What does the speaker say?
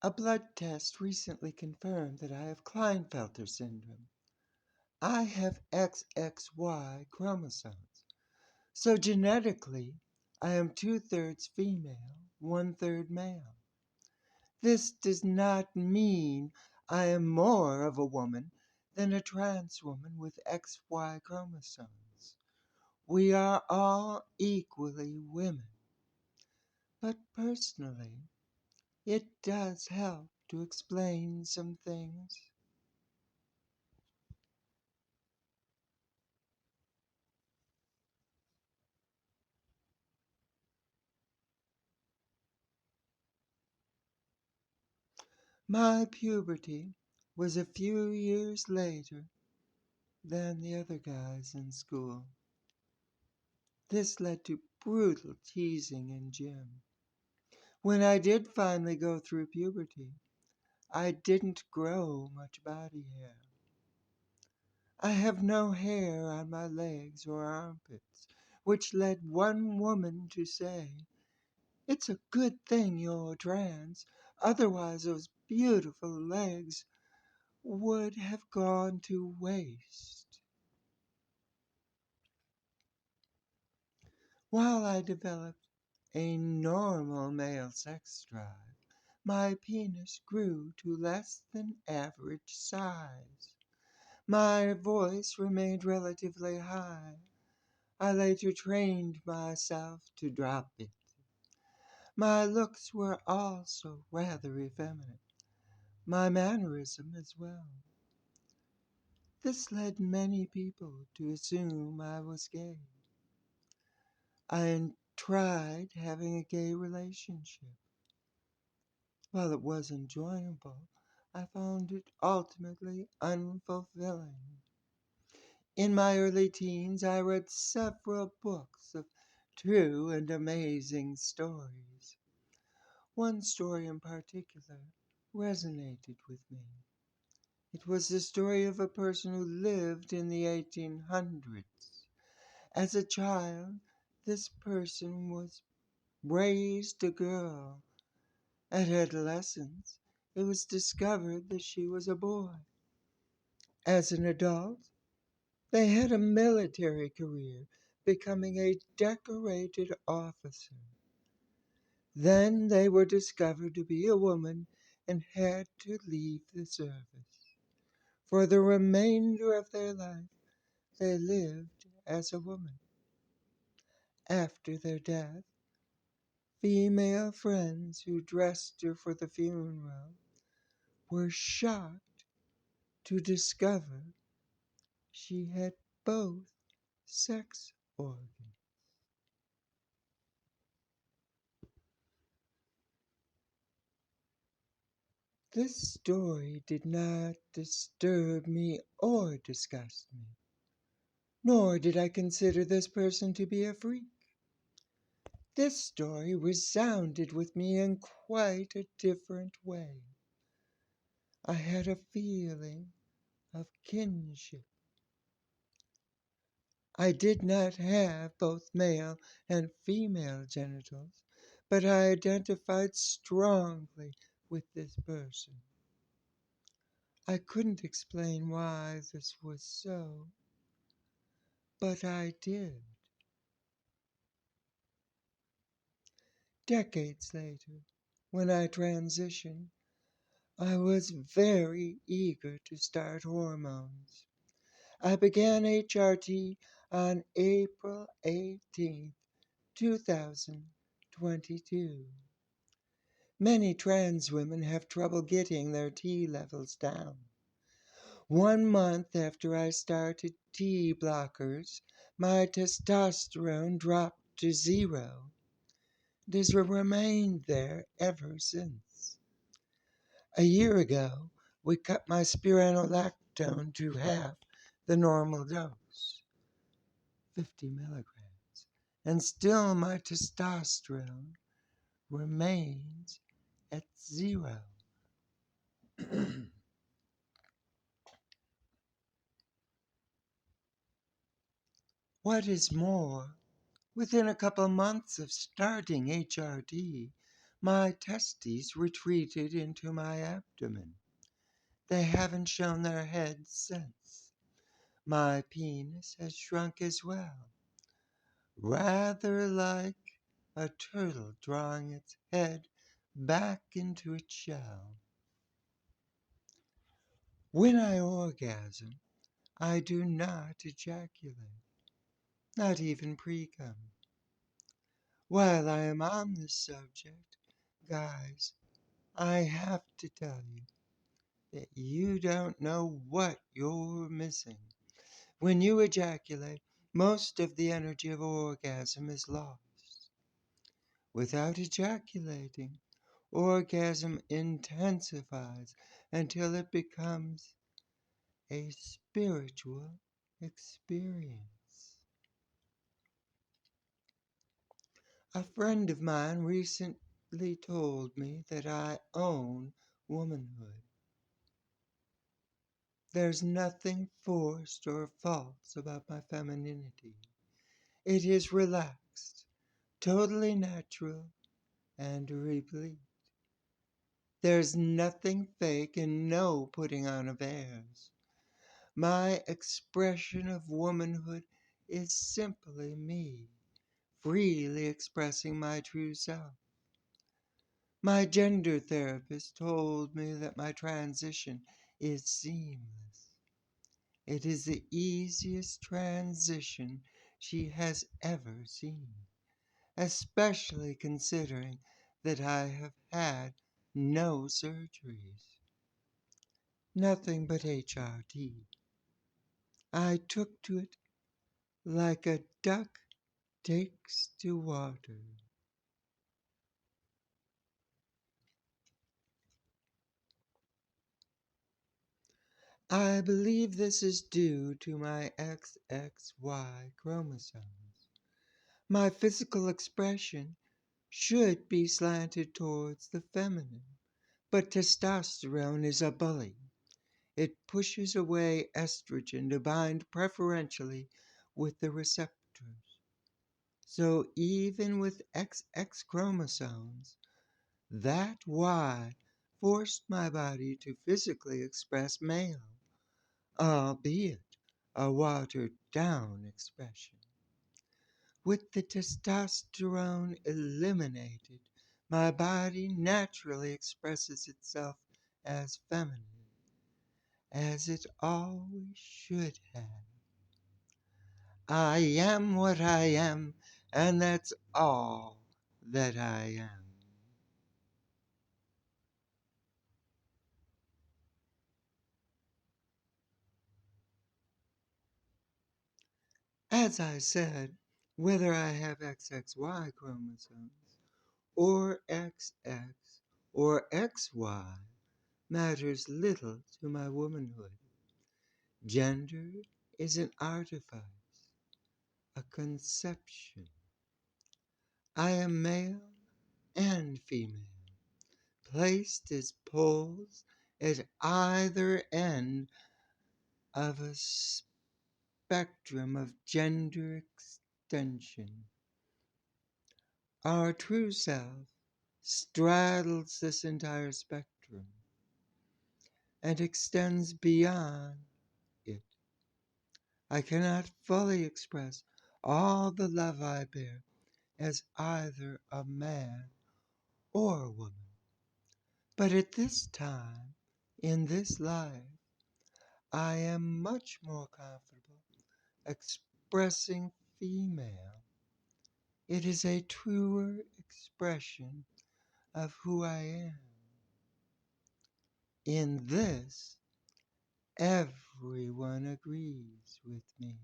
A blood test recently confirmed that I have Klinefelter syndrome. I have XXY chromosomes. So genetically, I am 2/3 female, 1/3 male. This does not mean I am more of a woman than a trans woman with XY chromosomes. We are all equally women. But personally, it does help to explain some things. My puberty was a few years later than the other guys in school. This led to brutal teasing in gym. When I did finally go through puberty, I didn't grow much body hair. I have no hair on my legs or armpits, which led one woman to say, "It's a good thing you're trans, otherwise those beautiful legs would have gone to waste." While I developed a normal male sex drive, my penis grew to less than average size. My voice remained relatively high. I later trained myself to drop it. My looks were also rather effeminate, my mannerism as well. This led many people to assume I was gay. I tried having a gay relationship. While it was enjoyable, I found it ultimately unfulfilling. In my early teens, I read several books of true and amazing stories. One story in particular resonated with me. It was the story of a person who lived in the 1800s. As a child, this person was raised a girl. At adolescence, it was discovered that she was a boy. As an adult, they had a military career, becoming a decorated officer. Then they were discovered to be a woman and had to leave the service. For the remainder of their life, they lived as a woman. After their death, female friends who dressed her for the funeral were shocked to discover she had both sex organs. This story did not disturb me or disgust me, nor did I consider this person to be a freak. This story resounded with me in quite a different way. I had a feeling of kinship. I did not have both male and female genitals, but I identified strongly with this person. I couldn't explain why this was so, but I did. Decades later, when I transitioned, I was very eager to start hormones. I began HRT on April 18th, 2022. Many trans women have trouble getting their T levels down. 1 month after I started T blockers, my testosterone dropped to 0. It has remained there ever since. A year ago, we cut my spironolactone to half the normal dose, 50 milligrams, and still my testosterone remains at 0. What is more, within a couple months of starting HRT, My testes retreated into my abdomen. They haven't shown their heads since. My penis has shrunk as well, rather like a turtle drawing its head back into its shell. When I orgasm, I do not ejaculate, not even precum. While I am on this subject, guys, I have to tell you that you don't know what you're missing. When you ejaculate, most of the energy of orgasm is lost. Without ejaculating, orgasm intensifies until it becomes a spiritual experience. A friend of mine recently told me that I own womanhood. There's nothing forced or false about my femininity. It is relaxed, totally natural, and replete. There's nothing fake and no putting on of airs. My expression of womanhood is simply me, freely expressing my true self. My gender therapist told me that my transition is seamless. It is the easiest transition she has ever seen, especially considering that I have had no surgeries. Nothing but HRT. I took to it like a duck takes to water. I believe this is due to my XXY chromosomes. My physical expression should be slanted towards the feminine, but testosterone is a bully. It pushes away estrogen to bind preferentially with the receptors. So even with XX chromosomes, that Y forced my body to physically express male, albeit a watered-down expression. With the testosterone eliminated, my body naturally expresses itself as feminine, as it always should have. I am what I am, and that's all that I am. As I said, whether I have XXY chromosomes or XX or XY matters little to my womanhood. Gender is an artifice, a conception. I am male and female, placed as poles at either end of a spectrum of gender extension. Our true self straddles this entire spectrum and extends beyond it. I cannot fully express all the love I bear as either a man or a woman. But at this time, in this life, I am much more comfortable expressing female. It is a truer expression of who I am. In this, everyone agrees with me.